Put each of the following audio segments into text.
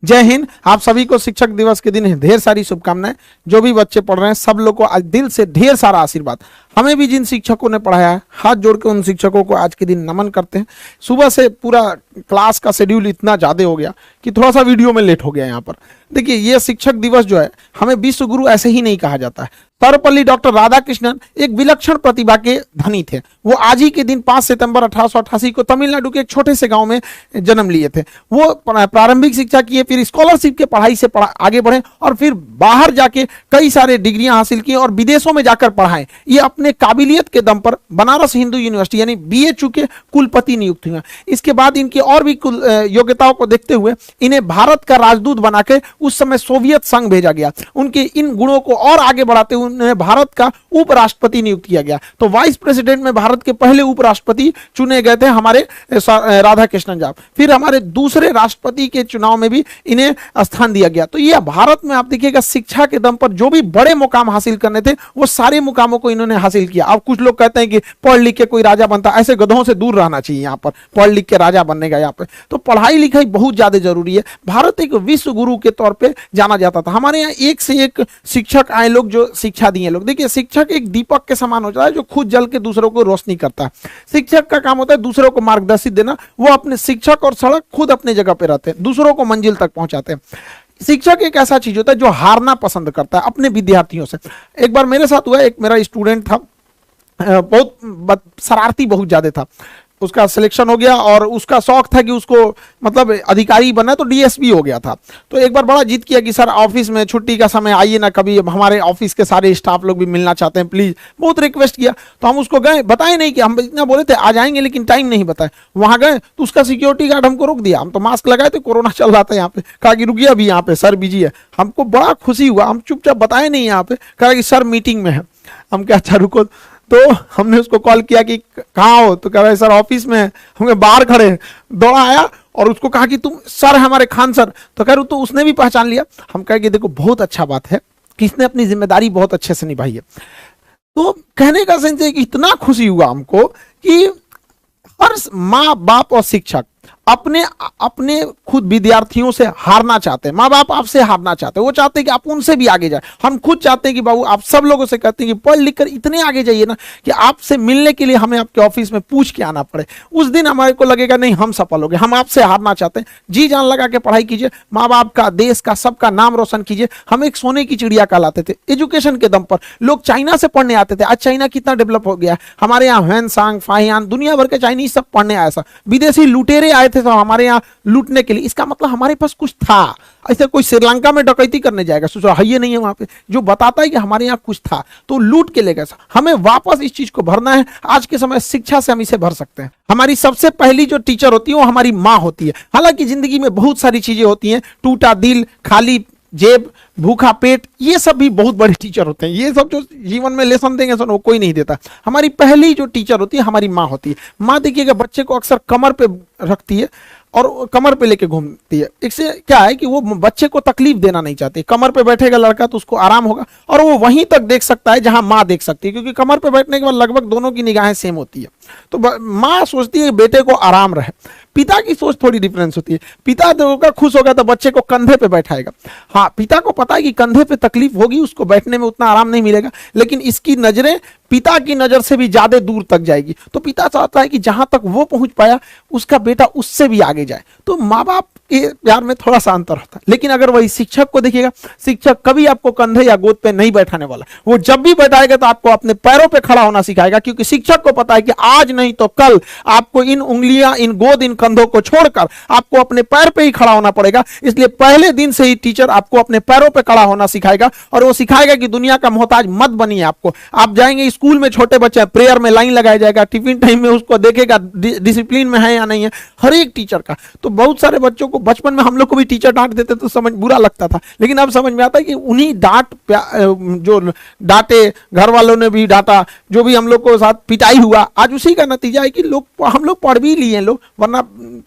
जय हिंद। आप सभी को शिक्षक दिवस के दिन ढेर सारी शुभकामनाएं। जो भी बच्चे पढ़ रहे हैं सब लोग को आज दिल से ढेर सारा आशीर्वाद। हमें भी जिन शिक्षकों ने पढ़ाया है हाथ जोड़ के उन शिक्षकों को आज के दिन नमन करते हैं। सुबह से पूरा क्लास का शेड्यूल इतना ज़्यादा हो गया कि थोड़ा सा वीडियो में लेट हो गया यहाँ पर। देखिए, ये शिक्षक दिवस जो है, हमें विश्व गुरु ऐसे ही नहीं कहा जाता है। सर्वपल्ली डॉक्टर राधाकृष्णन एक विलक्षण प्रतिभा के धनी थे। वो आज ही के दिन 5 सितंबर 1888 को तमिलनाडु के एक छोटे से गांव में जन्म लिए थे। वो प्रारंभिक शिक्षा किए, फिर स्कॉलरशिप के पढ़ाई से आगे बढ़े और फिर बाहर जाके कई सारे डिग्रियां हासिल की और विदेशों में जाकर पढ़ाएं। ये अपने काबिलियत के दम पर बनारस हिंदू यूनिवर्सिटी यानी BA के कुलपति नियुक्त हुए। इसके बाद इनकी और भी योग्यताओं को देखते हुए इन्हें भारत का राजदूत बनाकर उस समय सोवियत संघ भेजा गया। उनके इन गुणों को और आगे बढ़ाते हुए उन्हें भारत का उपराष्ट्रपति नियुक्त किया गया। तो वाइस प्रेसिडेंट में भारत के पहले उपराष्ट्रपति चुने गए थे हमारे राधाकृष्णन जी। फिर हमारे दूसरे राष्ट्रपति के चुनाव में भी इन्हें स्थान दिया गया। तो ये भारत में आप देखिएगा शिक्षा के दम पर जो भी बड़े मुकाम हासिल करने थे वो सारे मुकामों को इन्होंने हासिल किया। अब कुछ लोग कहते हैं कि पढ़ लिख के कोई राजा बनता, ऐसे गधों से दूर रहना चाहिए। यहाँ पर पढ़ लिख के राजा बनने का यहाँ पे तो पढ़ाई लिखाई बहुत ज्यादा जरूरी है। भारत एक विश्व गुरु के तौर पे जाना जाता था। हमारे यहाँ एक से एक शिक्षक आए लोग जो शिक्षा दिए लोग। देखिए, शिक्षक एक दीपक के समान होता है जो खुद जल के दूसरों को रोशनी करता है। शिक्षक का काम होता है दूसरों को मार्गदर्शित देना। वो अपने शिक्षक और सड़क खुद अपने जगह पे रहते हैं, दूसरों को मंजिल तक पहुंचाते हैं। शिक्षक एक ऐसा चीज होता है जो हारना पसंद करता है अपने विद्यार्थियों से। एक बार मेरे साथ हुआ, एक मेरा स्टूडेंट था, बहुत शरारती बहुत ज्यादा था। उसका सिलेक्शन हो गया और उसका शौक था कि उसको मतलब अधिकारी बनना, तो DSP हो गया था। तो एक बार बड़ा जिद किया कि सर ऑफिस में छुट्टी का समय आइए ना कभी, हमारे ऑफिस के सारे स्टाफ लोग भी मिलना चाहते हैं प्लीज। बहुत रिक्वेस्ट किया तो हम उसको गए, बताए नहीं कि हम इतना बोले थे आ जाएंगे लेकिन टाइम नहीं बताए। वहां गए तो उसका सिक्योरिटी गार्ड हमको रोक दिया। हम तो मास्क लगाए थे, कोरोना चल रहा था यहाँ पे। कहा कि रुकिए अभी यहाँ पे सर बिजी है। हमको बड़ा खुशी हुआ, हम चुपचाप बताए नहीं यहाँ पे। कहा कि सर मीटिंग में है। हम क्या अच्छा रुको। तो हमने उसको कॉल किया कि कहाँ हो, तो कह रहे सर ऑफिस में है। हम बाहर खड़े, दौड़ा आया और उसको कहा कि तुम सर हमारे खान सर। तो कह रहे तो उसने भी पहचान लिया। हम कहे कि देखो बहुत अच्छा बात है कि इसने अपनी जिम्मेदारी बहुत अच्छे से निभाई है। तो कहने का सेंस है कि इतना खुशी हुआ हमको कि हर माँ बाप और शिक्षक अपने अपने खुद विद्यार्थियों से हारना चाहते हैं। माँ बाप आपसे हारना चाहते हैं, वो चाहते हैं कि आप उनसे भी आगे जाए। हम खुद चाहते हैं कि बाबू आप सब लोगों से कहते हैं कि पढ़ लिख कर इतने आगे जाइए ना कि आपसे मिलने के लिए हमें आपके ऑफिस में पूछ के आना पड़े। उस दिन हमारे को लगेगा नहीं हम सफल हो गए। हम आपसे हारना चाहते हैं। जी जान लगा के पढ़ाई कीजिए, माँ बाप का, देश का, सबका नाम रोशन कीजिए। हम एक सोने की चिड़िया कहलाते थे एजुकेशन के दम पर। लोग चाइना से पढ़ने आते थे। आज चाइना कितना डेवलप हो गया। हमारे यहाँ ह्वेनसांग, फाहियान, दुनिया भर के चाइनीज सब पढ़ने आए। विदेशी लुटेरे आए थे तो हमारे यहाँ लूटने के लिए। इसका मतलब हमारे पास कुछ था। ऐसे कोई श्रीलंका में डकैती करने जाएगा, सोचो है ये नहीं है वहां पे, जो बताता है कि हमारे यहाँ कुछ था तो लूट के ले गए। हमें वापस इस चीज को भरना है। आज के समय शिक्षा से हम इसे भर सकते हैं। हमारी सबसे पहली जो टीचर होती है वो हमारी माँ होती है। हालांकि जिंदगी में बहुत सारी चीजें होती हैं, टूटा दिल, खाली जेब, भूखा पेट, ये सब भी बहुत बड़े टीचर होते हैं। ये सब जो जीवन में लेसन देंगे वो कोई नहीं देता। हमारी पहली जो टीचर होती है हमारी माँ होती है। माँ देखिएगा बच्चे को अक्सर कमर पे रखती है और कमर पे लेके घूमती है। इससे क्या है कि वो बच्चे को तकलीफ देना नहीं चाहती। कमर पे बैठेगा लड़का तो उसको आराम होगा और वो वहीं तक देख सकता है जहां माँ देख सकती है, क्योंकि कमर पे बैठने के बाद लगभग दोनों की निगाहें सेम होती है। तो माँ सोचती है बेटे को आराम रहे। पिता की सोच थोड़ी डिफरेंस होती है। पिता होगा खुश होगा तो बच्चे को कंधे पे बैठाएगा। हाँ, पिता को पता है कि कंधे पे तकलीफ होगी, उसको बैठने में उतना आराम नहीं मिलेगा, लेकिन इसकी नजरें पिता की नजर से भी ज्यादा दूर तक जाएगी। तो पिता चाहता है कि जहां तक वो पहुंच पाया उसका बेटा उससे भी आगे जाए। तो माँ बाप के प्यार में थोड़ा सा अंतर होता है। लेकिन अगर वही शिक्षक को देखिएगा, शिक्षक कभी आपको कंधे या गोद पे नहीं बैठाने वाला। वो जब भी बैठाएगा तो आपको अपने पैरों पे खड़ा होना सिखाएगा, क्योंकि शिक्षक को पता है कि आज नहीं तो कल आपको इन उंगलियां, इन गोद, इन कंधों को छोड़कर आपको अपने पैर पे ही खड़ा होना पड़ेगा। इसलिए पहले दिन से ही टीचर आपको अपने पैरों पे खड़ा होना सिखाएगा और वो सिखाएगा कि दुनिया का मोहताज मत बनिए। आपको आप जाएंगे स्कूल में, छोटे बच्चे प्रेयर में लाइन लगाया जाएगा, टिफिन टाइम में उसको देखेगा डिसिप्लिन में है या नहीं है, हर एक टीचर का। तो बहुत सारे बच्चों को बचपन में हम लोग को भी टीचर डांट देते तो समझ बुरा लगता था, लेकिन अब समझ में आता है कि उन्हीं जो डांटे, घर वालों ने भी डांटा, जो भी हम लोग को साथ पिटाई हुआ, आज उसी का नतीजा है कि हम लोग पढ़ भी लिए लोग। वरना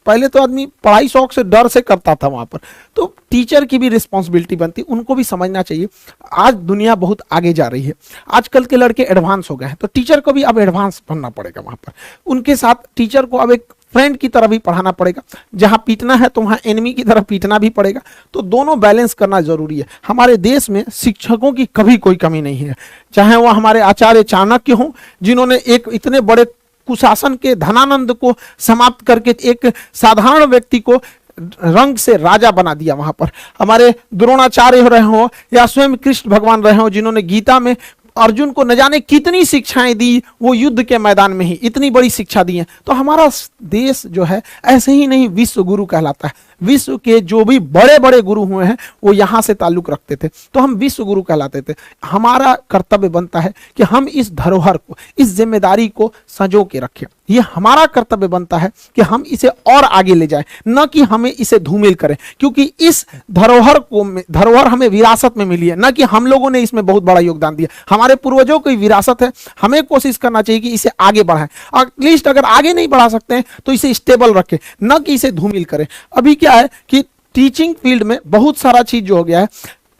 पहले तो आदमी पढ़ाई शौक से, डर से करता था वहां पर। तो टीचर की भी रिस्पॉन्सिबिलिटी बनती, उनको भी समझना चाहिए। आज दुनिया बहुत आगे जा रही है, आजकल के लड़के एडवांस हो गए हैं, तो टीचर को भी अब एडवांस बनना पड़ेगा वहां पर। उनके साथ टीचर को अब एक फ्रेंड की तरह भी पढ़ाना पड़ेगा, जहां पीटना है तो वहां एनिमी की तरह पीटना भी पड़ेगा। तो दोनों बैलेंस करना जरूरी है। हमारे देश में शिक्षकों की कभी कोई कमी नहीं है, चाहे वह हमारे आचार्य चाणक्य हों, जिन्होंने एक इतने बड़े कुशासन के धनानंद को समाप्त करके एक साधारण व्यक्ति को रंग से राजा बना दिया। वहां पर हमारे द्रोणाचार्य रहे हो या स्वयं कृष्ण भगवान रहे हो, जिन्होंने गीता में अर्जुन को न जाने कितनी शिक्षाएं दी, वो युद्ध के मैदान में ही इतनी बड़ी शिक्षा दी है। तो हमारा देश जो है ऐसे ही नहीं विश्व गुरु कहलाता है। विश्व के जो भी बड़े बड़े गुरु हुए हैं वो यहाँ से ताल्लुक रखते थे, तो हम विश्व गुरु कहलाते थे। हमारा कर्तव्य बनता है कि हम इस धरोहर को, इस जिम्मेदारी को संजो के रखें। ये हमारा कर्तव्य बनता है कि हम इसे और आगे ले जाएं, न कि हमें इसे धूमिल करें, क्योंकि इस धरोहर हमें विरासत में मिली है, न कि हम लोगों ने इसमें बहुत बड़ा योगदान दिया। हमारे पूर्वजों की विरासत है, हमें कोशिश करना चाहिए कि इसे आगे बढ़ाएं। एटलीस्ट अगर आगे नहीं बढ़ा सकते हैं तो इसे स्टेबल रखें, न कि इसे धूमिल करें। अभी क्या है कि टीचिंग फील्ड में बहुत सारा चीज जो हो गया है,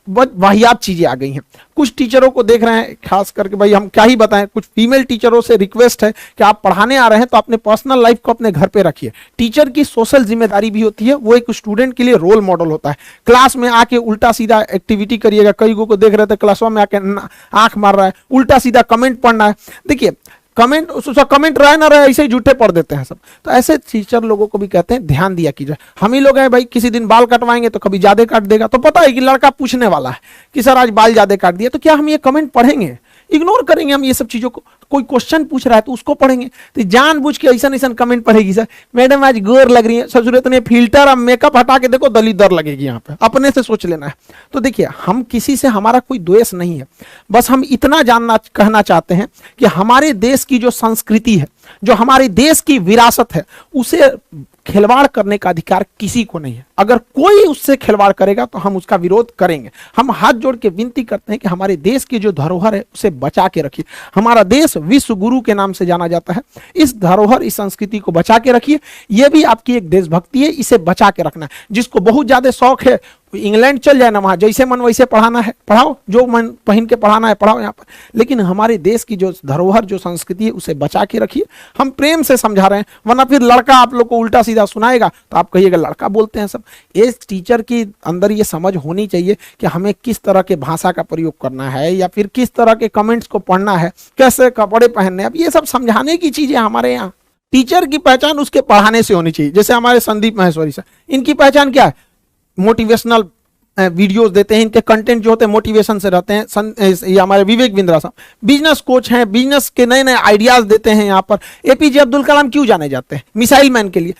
वाहियात चीजें आ गई हैं। कुछ टीचरों को देख रहे हैं, खास करके भाई हम क्या ही बताएं, कुछ फीमेल टीचरों से रिक्वेस्ट है कि आप पढ़ाने आ रहे हैं तो अपने पर्सनल लाइफ को अपने घर पे रखिए। टीचर की सोशल जिम्मेदारी भी होती है, वो एक स्टूडेंट के लिए रोल मॉडल होता है। क्लास में आके उल्टा सीधा एक्टिविटी करिएगा, कई को देख रहे थे क्लास में आके आंख मार रहा है, उल्टा सीधा कमेंट पढ़ना है। देखिए कमेंट रहे ना रहे ऐसे ही झूठे पढ़ देते हैं सब। तो ऐसे टीचर लोगों को भी कहते हैं ध्यान दिया कीजिए। हम ही लोग हैं भाई, किसी दिन बाल कटवाएंगे तो कभी ज्यादा काट देगा, तो पता है कि लड़का पूछने वाला है कि सर आज बाल ज्यादा काट दिया, तो क्या हम ये कमेंट पढ़ेंगे? इग्नोर करेंगे हम ये सब चीजों को। कोई क्वेश्चन पूछ रहा है तो उसको पढ़ेंगे, तो जानबूझ के ऐसा ऐसा कमेंट पढ़ेगी, सर मैडम आज गोर लग रही है, सब जरूरत नहीं फिल्टर और मेकअप हटा के देखो दलिदर लगेगी, यहाँ पे अपने से सोच लेना है। तो देखिए हम किसी से, हमारा कोई द्वेष नहीं है, बस हम इतना कहना चाहते हैं कि हमारे देश की जो संस्कृति है, जो हमारे देश की विरासत है, उसे खिलवाड़ करने का अधिकार किसी को नहीं है। अगर कोई उससे खिलवाड़ करेगा तो हम उसका विरोध करेंगे। हम हाथ जोड़ के विनती करते हैं कि हमारे देश की जो धरोहर है उसे बचा के रखिए। हमारा देश विश्व गुरु के नाम से जाना जाता है। इस धरोहर, इस संस्कृति को बचा के रखिए। यह भी आपकी एक देशभक्ति है, इसे बचा के रखना है। जिसको बहुत ज्यादा शौक है इंग्लैंड चल जाए ना, वहां जैसे मन वैसे पढ़ाना है पढ़ाओ, जो मन पहन के पढ़ाना है पढ़ाओ यहाँ पर, लेकिन हमारे देश की जो धरोहर, जो संस्कृति है उसे बचा के रखिए। हम प्रेम से समझा रहे हैं, वरना फिर लड़का आप लोग को उल्टा सीधा सुनाएगा तो आप कहिएगा लड़का बोलते हैं सब। इस टीचर के अंदर ये समझ होनी चाहिए कि हमें किस तरह के भाषा का प्रयोग करना है, या फिर किस तरह के कमेंट्स को पढ़ना है, कैसे कपड़े पहनने। अब ये सब समझाने की चीजें हमारे यहाँ। टीचर की पहचान उसके पढ़ाने से होनी चाहिए। जैसे हमारे संदीप महेश्वरी सर, इनकी पहचान क्या है? मोटिवेशनल वीडियोस देते हैं, इनके कंटेंट जो होते हैं मोटिवेशन से रहते हैं। ये हमारे विवेक बिंद्रा साहब बिजनेस कोच हैं, बिजनेस के नए नए आइडियाज देते हैं। यहाँ पर एपीजे अब्दुल कलाम क्यों जाने जाते हैं? मिसाइल मैन के लिए।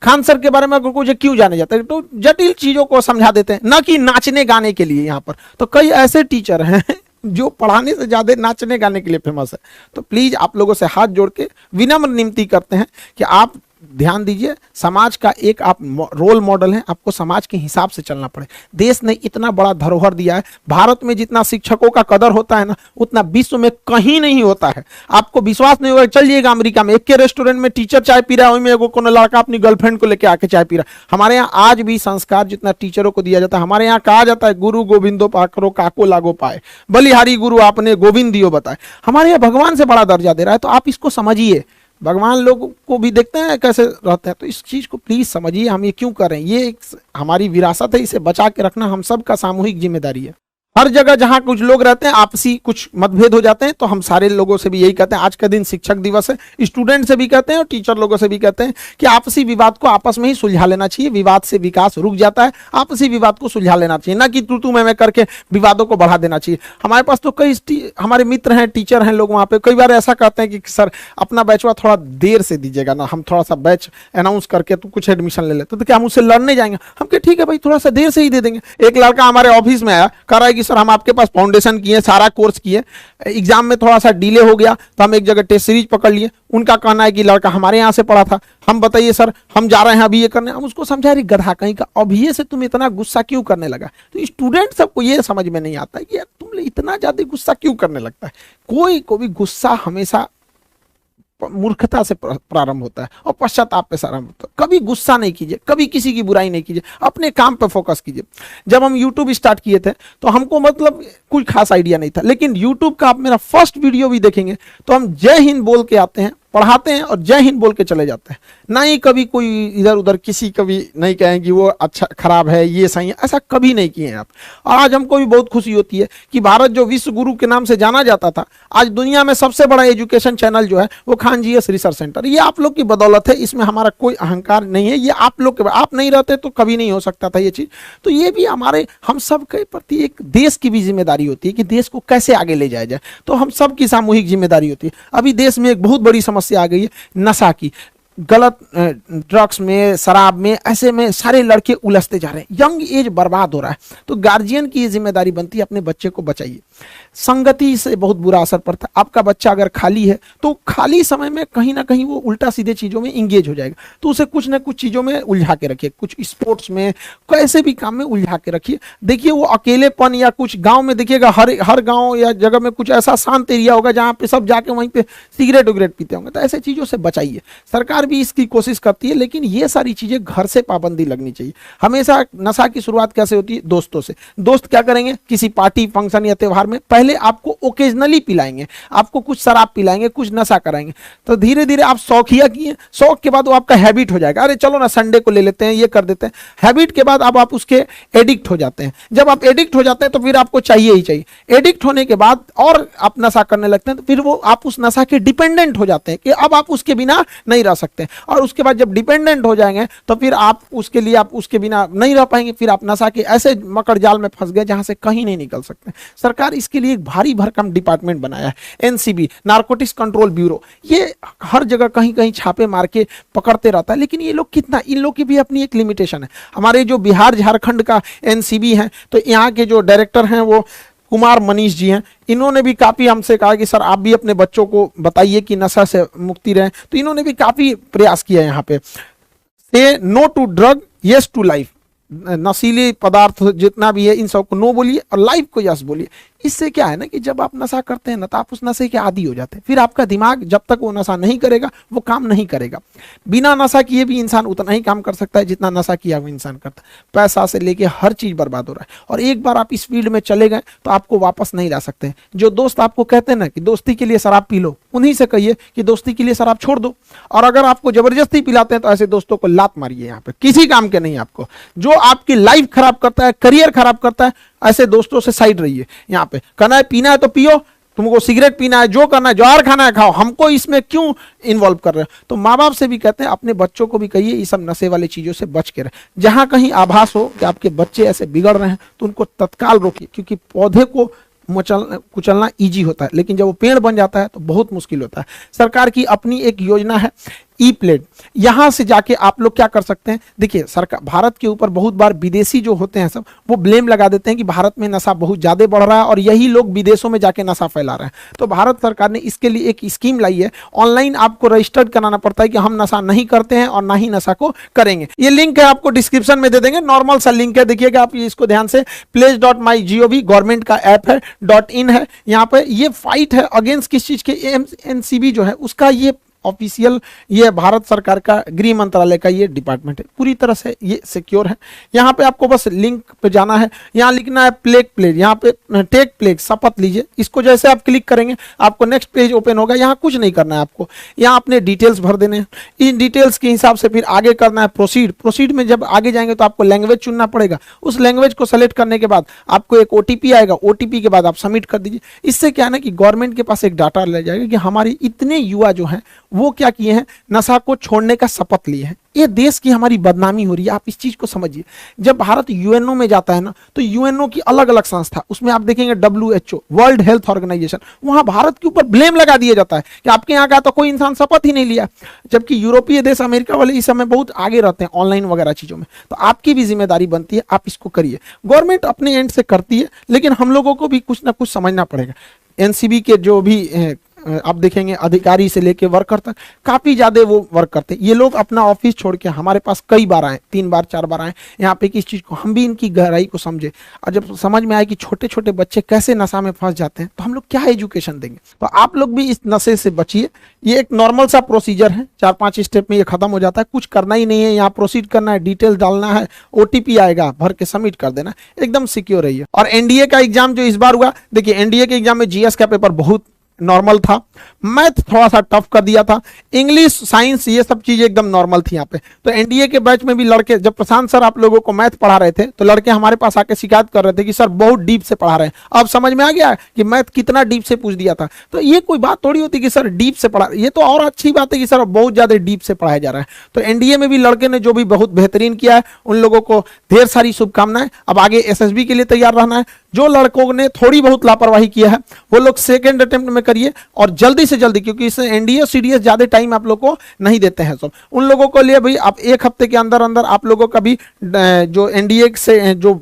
खान सर के बारे में अगर कुछ क्यों जाने जाते हैं? तो जटिल चीजों को समझा देते हैं, ना कि नाचने गाने के लिए। यहाँ पर तो कई ऐसे टीचर हैं जो पढ़ाने से ज्यादा नाचने गाने के लिए फेमस है। तो प्लीज आप लोगों से हाथ जोड़ के विनम्र विनती करते हैं कि आप ध्यान दीजिए। समाज का एक आप रोल मॉडल हैं, आपको समाज के हिसाब से चलना पड़े। देश ने इतना बड़ा धरोहर दिया है। भारत में जितना शिक्षकों का कदर होता है ना, उतना विश्व में कहीं नहीं होता है। आपको विश्वास नहीं होगा, चलिएगा अमेरिका में, एक के रेस्टोरेंट में टीचर चाय पी रहा है, वहीं में कोनो लड़का अपनी गर्लफ्रेंड को लेकर आके चाय पी रहा है। हमारे यहाँ आज भी संस्कार जितना टीचरों को दिया जाता है, हमारे यहाँ कहा जाता है गुरु गोविंदो पाकरो काको लागो पाए, बलिहारी गुरु आपने गोविंद दियो बताए। हमारे यहाँ भगवान से बड़ा दर्जा दे रहा है। तो आप इसको समझिए। भगवान लोग को भी देखते हैं कैसे रहते हैं, तो इस चीज को प्लीज समझिए। हम ये क्यों कर रहे हैं? ये एक हमारी विरासत है, इसे बचा के रखना हम सब का सामूहिक जिम्मेदारी है। हर जगह जहां कुछ लोग रहते हैं, आपसी कुछ मतभेद हो जाते हैं, तो हम सारे लोगों से भी यही कहते हैं, आज का दिन शिक्षक दिवस है, स्टूडेंट से भी कहते हैं और टीचर लोगों से भी कहते हैं कि आपसी विवाद को आपस में ही सुलझा लेना चाहिए। विवाद से विकास रुक जाता है, आपसी विवाद को सुलझा लेना चाहिए, ना कि तू मैं करके विवादों को बढ़ा देना चाहिए। हमारे पास तो कई हमारे मित्र हैं, टीचर हैं लोग, वहाँ पे कई बार ऐसा कहते हैं कि सर अपना बैचवा थोड़ा देर से दीजिएगा ना, हम थोड़ा सा बैच अनाउंस करके तो कुछ एडमिशन ले लेते, तो क्या हम उससे लड़ने जाएंगे? हम कहे ठीक है भाई, थोड़ा सा देर से ही दे देंगे। एक लड़का हमारे ऑफिस में आया, कह रहा है कि सर हम आपके पास फाउंडेशन किए, सारा कोर्स किए, एग्जाम में थोड़ा सा डिले हो गया तो हम एक जगह टेस्ट सीरीज पकड़ लिए। उनका कहना है कि लड़का हमारे यहाँ से पढ़ा था, हम बताइए सर हम जा रहे हैं अभी ये करने। हम उसको समझा रही गधा कहीं का, अभी ये से तुम इतना गुस्सा क्यों करने लगा? तो स्टूडेंट सबको ये समझ में नहीं आता है कि यार तुम इतना ज्यादा गुस्सा क्यों करने लगता है। कोई को भी गुस्सा हमेशा मूर्खता से प्रारंभ होता है और पश्चाताप पे आरंभ होता है। कभी गुस्सा नहीं कीजिए, कभी किसी की बुराई नहीं कीजिए, अपने काम पे फोकस कीजिए। जब हम YouTube स्टार्ट किए थे तो हमको मतलब कुछ खास आइडिया नहीं था, लेकिन YouTube का आप मेरा फर्स्ट वीडियो भी देखेंगे तो हम जय हिंद बोल के आते हैं, पढ़ाते हैं और जय हिंद बोल के चले जाते हैं। ना ही कभी कोई इधर उधर किसी कभी नहीं कहें कि वो अच्छा खराब है ये सही है, ऐसा कभी नहीं किए हैं आप। और आज हमको भी बहुत खुशी होती है कि भारत जो विश्व गुरु के नाम से जाना जाता था, आज दुनिया में सबसे बड़ा एजुकेशन चैनल जो है वो खान जीएस रिसर्च सेंटर, ये आप लोग की बदौलत है। इसमें हमारा कोई अहंकार नहीं है, ये आप लोग के, आप नहीं रहते तो कभी नहीं हो सकता था ये चीज। तो ये भी हमारे हम सब के प्रति एक देश की भी जिम्मेदारी होती है कि देश को कैसे आगे ले जाया जाए, तो हम सब की सामूहिक जिम्मेदारी होती है। अभी देश में एक बहुत बड़ी समस्या आ गई है नशा की, गलत ड्रग्स में, शराब में, ऐसे में सारे लड़के उलझते जा रहे हैं, यंग एज बर्बाद हो रहा है। तो गार्जियन की ये जिम्मेदारी बनती है अपने बच्चे को बचाइए। संगति से बहुत बुरा असर पड़ता है। आपका बच्चा अगर खाली है तो खाली समय में कहीं ना कहीं वो उल्टा सीधे चीजों में इंगेज हो जाएगा, तो उसे कुछ ना कुछ चीजों में उलझा के रखिए, कुछ स्पोर्ट्स में, कैसे भी काम में उलझा के रखिए। देखिए वो अकेलेपन, या कुछ गांव में देखिएगा, हर गांव या जगह में कुछ ऐसा शांत एरिया होगा जहां पे सब जाके वहीं पे सिगरेट उगरेट पीते होंगे, तो ऐसे चीजों से बचाइए। सरकार भी इसकी कोशिश करती है, लेकिन ये सारी चीजें घर से पाबंदी लगनी चाहिए। हमेशा नशा की शुरुआत कैसे होती है? दोस्तों से। दोस्त क्या करेंगे? किसी पार्टी फंक्शन या त्योहार में पहले आपको ओकेजनली पिलाएंगे, आपको कुछ शराब पिलाएंगे, कुछ नशा कराएंगे, तो धीरे धीरे आप शौकिया किए, शौक के बाद वो आपका हैबिट हो जाएगा। अरे चलो ना संडे को ले लेते हैं, ये कर देते हैं। हैबिट के बाद अब आप उसके एडिक्ट हो जाते हैं। जब आप एडिक्ट हो जाते हैं तो फिर आपको चाहिए ही चाहिए। एडिक्ट होने के बाद और आप नशा करने लगते हैं, तो फिर वो आप उस नशा के डिपेंडेंट हो जाते हैं कि अब आप उसके बिना नहीं रह सकते। और उसके बाद जब डिपेंडेंट हो जाएंगे तो फिर आप उसके लिए, आप उसके बिना नहीं रह पाएंगे, फिर आप नशा के ऐसे मकड़ जाल में फंस गए जहां से कहीं नहीं निकल सकते। सरकार इसके लिए एक भारी भरकम डिपार्टमेंट बनाया है, एनसीबी, नारकोटिक्स कंट्रोल ब्यूरो। ये हर जगह कहीं कहीं छापे मार के पकड़ते रहता है, लेकिन ये लोग कितना, इन लोग की भी अपनी एक लिमिटेशन है। हमारे जो बिहार झारखंड का एनसीबी है, तो यहाँ के जो डायरेक्टर हैं वो कुमार मनीष जी हैं, इन्होंने भी काफ़ी हमसे कहा कि सर आप भी अपने बच्चों को बताइए कि नशा से मुक्ति रहें। तो इन्होंने भी काफ़ी प्रयास किया है यहाँ पे। Say no to drug, yes to life. नशीले पदार्थ जितना भी है इन सबको नो बोलिए और लाइफ को यस बोलिए। इससे क्या है ना कि जब आप नशा करते हैं ना, तो आप उस नशे के आदी हो जाते हैं। फिर आपका दिमाग जब तक वो नशा नहीं करेगा वो काम नहीं करेगा। बिना नशा किए भी इंसान उतना ही काम कर सकता है जितना नशा किया हुआ इंसान करता है। पैसा से लेके हर चीज बर्बाद हो रहा है, और एक बार आप इस फील्ड में चले गए तो आपको वापस नहीं ला सकते। जो दोस्त आपको कहते हैं ना कि दोस्ती के लिए शराब पी लो, उन्हीं से कहिए कि दोस्ती के लिए शराब छोड़ दो। और अगर आपको जबरदस्ती पिलाते हैं तो ऐसे दोस्तों को लात मारिए। यहाँ पे किसी काम के नहीं आपको, जो आपकी लाइफ खराब करता है, करियर खराब करता है, ऐसे दोस्तों से साइड रहिए। यहाँ पे कहना है पीना है तो पियो, तुमको सिगरेट पीना है, जो करना है, जौहर खाना है खाओ, हमको इसमें क्यों इन्वॉल्व कर रहे हो। तो माँ बाप से भी कहते हैं अपने बच्चों को भी कहिए ये सब नशे वाली चीजों से बच के रहे। जहां कहीं आभास हो कि आपके बच्चे ऐसे बिगड़ रहे हैं तो उनको तत्काल रोकिए, क्योंकि पौधे को कुचलना ईजी होता है, लेकिन जब वो पेड़ बन जाता है तो बहुत मुश्किल होता है। सरकार की अपनी एक योजना है ई प्लेट, यहां से जाके आप लोग क्या कर सकते हैं। देखिए सरकार, भारत के ऊपर बहुत बार विदेशी जो होते हैं सब वो ब्लेम लगा देते हैं कि भारत में नशा बहुत ज्यादा बढ़ रहा है और यही लोग विदेशों में जाके नशा फैला रहे हैं। तो भारत सरकार ने इसके लिए एक स्कीम लाई है। ऑनलाइन आपको रजिस्टर्ड कराना पड़ता है कि हम नशा नहीं करते हैं और ना ही नशा को करेंगे। ये लिंक है, आपको डिस्क्रिप्शन में दे देंगे, नॉर्मल सा लिंक है, देखिएगा आप इसको ध्यान से। pledge.mygov गवर्नमेंट का ऐप है, .in है। यहाँ पे ये फाइट है अगेंस्ट किस चीज के, एनसीबी जो है उसका ये ऑफिशियल, ये भारत सरकार का गृह मंत्रालय का ये डिपार्टमेंट है, पूरी तरह से ये सिक्योर है। यहाँ पे आपको बस लिंक पे जाना है, यहाँ लिखना है प्लेज, यहाँ पे टेक प्लेज, शपथ लीजिए। इसको जैसे आप क्लिक करेंगे आपको नेक्स्ट पेज ओपन होगा। यहाँ कुछ नहीं करना है आपको, यहाँ अपने डिटेल्स भर देने हैं। इन डिटेल्स के हिसाब से फिर आगे करना है प्रोसीड में जब आगे जाएंगे तो आपको लैंग्वेज चुनना पड़ेगा। उस लैंग्वेज को सेलेक्ट करने के बाद आपको एक ओटीपी आएगा, ओटीपी के बाद आप सबमिट कर दीजिए। इससे क्या है ना कि गवर्नमेंट के पास एक डाटा ले जाएगा कि हमारे इतने युवा जो हैं वो क्या किए हैं, नशा को छोड़ने का शपथ लिए हैं। ये देश की हमारी बदनामी हो रही है, आप इस चीज को समझिए। जब भारत यूएनओ में जाता है ना, तो यूएनओ की अलग अलग संस्था, उसमें आप देखेंगे WHO, वर्ल्ड हेल्थ ऑर्गेनाइजेशन, वहां भारत के ऊपर ब्लेम लगा दिया जाता है कि आपके यहाँ का तो कोई इंसान शपथ ही नहीं लिया। जबकि यूरोपीय देश, अमेरिका वाले इस समय बहुत आगे रहते हैं ऑनलाइन वगैरह चीजों में। तो आपकी भी जिम्मेदारी बनती है, आप इसको करिए। गवर्नमेंट अपने एंड से करती है, लेकिन हम लोगों को भी कुछ ना कुछ समझना पड़ेगा। एनसीबी के जो भी आप देखेंगे अधिकारी से लेके वर्कर तक काफी ज्यादा वो वर्क करते हैं। ये लोग अपना ऑफिस छोड़ के हमारे पास कई बार आए, 3 बार 4 बार आए यहाँ पे कि इस चीज को हम भी इनकी गहराई को समझे। और जब समझ में आए कि छोटे छोटे बच्चे कैसे नशा में फंस जाते हैं तो हम लोग क्या एजुकेशन देंगे। तो आप लोग भी इस नशे से बचिए। ये एक नॉर्मल सा प्रोसीजर है, 4-5 स्टेप में ये खत्म हो जाता है। कुछ करना ही नहीं है, यहाँ प्रोसीड करना है, डिटेल डालना है, ओटीपी आएगा, भर के सबमिट कर देना, एकदम सिक्योर रहिए। और एनडीए का एग्जाम जो इस बार हुआ, देखिए एनडीए के एग्जाम में जीएस का पेपर बहुत नॉर्मल था, मैथ थोड़ा सा टफ कर दिया था, इंग्लिश साइंस ये सब चीजें एकदम नॉर्मल थी यहाँ पे। तो एनडीए के बैच में भी लड़के, जब प्रशांत सर आप लोगों को मैथ पढ़ा रहे थे तो लड़के हमारे पास आके शिकायत कर रहे थे कि सर बहुत डीप से पढ़ा रहे हैं। अब समझ में आ गया कि मैथ कितना डीप से पूछ दिया था। तो ये कोई बात थोड़ी होती कि सर डीप से पढ़ा, ये तो और अच्छी बात है कि सर बहुत ज्यादा डीप से पढ़ाया जा रहा है। तो एनडीए में भी लड़के ने जो भी बहुत बेहतरीन किया है, उन लोगों को ढेर सारी शुभकामनाएं। अब आगे एसएसबी के लिए तैयार रहना है। जो लड़कों ने थोड़ी बहुत लापरवाही किया है वो लोग सेकंड अटेम्प्ट में करिए और जल्दी से जल्दी, क्योंकि इससे एनडीए सीडीएस ज्यादा टाइम आप लोग को नहीं देते हैं। सब उन लोगों को लिए भाई आप एक हफ्ते के अंदर अंदर आप लोगों का भी जो एनडीए से जो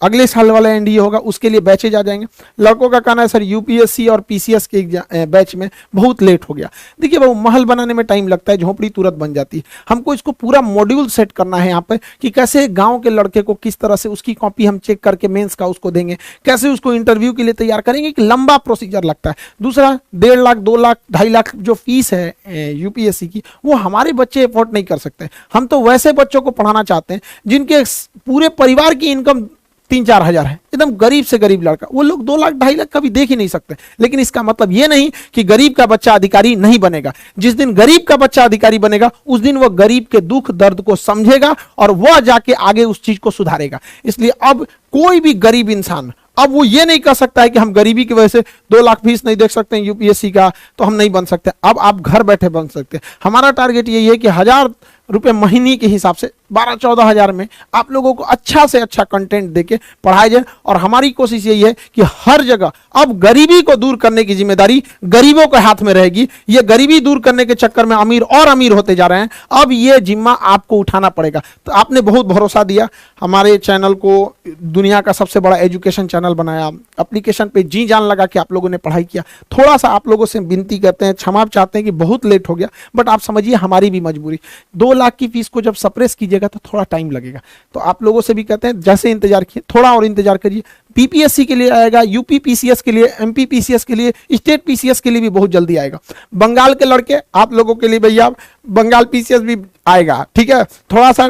अगले साल वाला एनडीए होगा उसके लिए बैचेज आ जाएंगे। लड़कों का कहना है सर यूपीएससी और पीसीएस के बैच में बहुत लेट हो गया। देखिए वो महल बनाने में टाइम लगता है, झोपड़ी तुरंत बन जाती है। हमको इसको पूरा मॉड्यूल सेट करना है यहाँ पे कि कैसे गांव के लड़के को किस तरह से उसकी कॉपी हम चेक करके मेंस का उसको देंगे, कैसे उसको इंटरव्यू के लिए तैयार करेंगे, कि लंबा प्रोसीजर लगता है। दूसरा 1.5 लाख 2 लाख 2.5 लाख जो फीस है यूपीएससी की, वो हमारे बच्चे अफोर्ड नहीं कर सकते। हम तो वैसे बच्चों को पढ़ाना चाहते हैं जिनके पूरे परिवार की इनकम 3-4 हजार है, एकदम गरीब से गरीब लड़का, वो लोग 2 लाख 2.5 लाख कभी देख ही नहीं सकते। लेकिन इसका मतलब ये नहीं कि गरीब का बच्चा अधिकारी नहीं बनेगा। जिस दिन गरीब का बच्चा अधिकारी बनेगा उस दिन वो गरीब के दुख दर्द को समझेगा और वह जाके आगे उस चीज को सुधारेगा। इसलिए अब कोई भी गरीब इंसान अब वो ये नहीं कर सकता है कि हम गरीबी की वजह से 2 लाख फीस नहीं देख सकते हैं यूपीएससी का तो हम नहीं बन सकते। अब आप घर बैठे बन सकते हैं। हमारा टारगेट यही है कि 1000 रुपए महीने के हिसाब से 12-14 हजार में आप लोगों को अच्छा से अच्छा कंटेंट देके पढ़ाया जाए। और हमारी कोशिश यही है कि हर जगह अब गरीबी को दूर करने की जिम्मेदारी गरीबों के हाथ में रहेगी। ये गरीबी दूर करने के चक्कर में अमीर और अमीर होते जा रहे हैं, अब ये जिम्मा आपको उठाना पड़ेगा। तो आपने बहुत भरोसा दिया हमारे चैनल को, दुनिया का सबसे बड़ा एजुकेशन चैनल बनाया, एप्लीकेशन पे जी जान लगा के आप लोगों ने पढ़ाई किया। थोड़ा सा आप लोगों से विनती करते हैं, क्षमा चाहते हैं कि बहुत लेट हो गया, बट आप समझिए हमारी भी मजबूरी। 2 लाख की फीस को जब सप्रेस कीजिएगा तो थोड़ा टाइम लगेगा। तो आप लोगों से भी कहते हैं जैसे इंतजार किए थोड़ा और इंतजार करिए। पीपीएससी के लिए आएगा, यूपी पीसीएस के लिए, एमपी पीसीएस के लिए, स्टेट पीसीएस के लिए भी बहुत जल्दी आएगा। बंगाल के लड़के आप लोगों के लिए भैया बंगाल पीसीएस भी आएगा, ठीक है। थोड़ा सा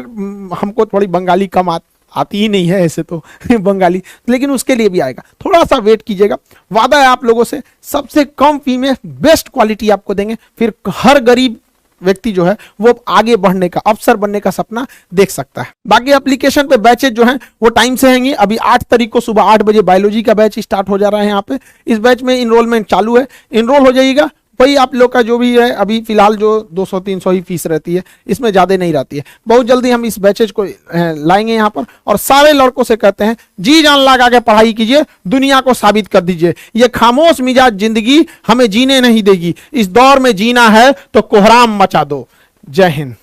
हमको थोड़ी बंगाली कम आती ही नहीं है ऐसे तो बंगाली, लेकिन उसके लिए भी आएगा। थोड़ा सा वेट कीजिएगा। वादा है आप लोगों से सबसे कम फी में बेस्ट क्वालिटी आपको देंगे। फिर हर गरीब व्यक्ति जो है वो आगे बढ़ने का, अफसर बनने का सपना देख सकता है। बाकी एप्लीकेशन पे बैचेज जो हैं वो टाइम से हैंगी। अभी 8 तारीख को सुबह 8 बजे बायोलॉजी का बैच स्टार्ट हो जा रहा है। यहाँ पे इस बैच में इनरोलमेंट चालू है, इनरोल हो जाइएगा। वही आप लोग का जो भी है अभी फिलहाल जो 200-300 ही फीस रहती है, इसमें ज्यादा नहीं रहती है। बहुत जल्दी हम इस बैचेज को लाएंगे यहाँ पर और सारे लड़कों से कहते हैं जी जान लगा के पढ़ाई कीजिए, दुनिया को साबित कर दीजिए। ये खामोश मिजाज जिंदगी हमें जीने नहीं देगी। इस दौर में जीना है तो कोहराम मचा दो। जय हिंद।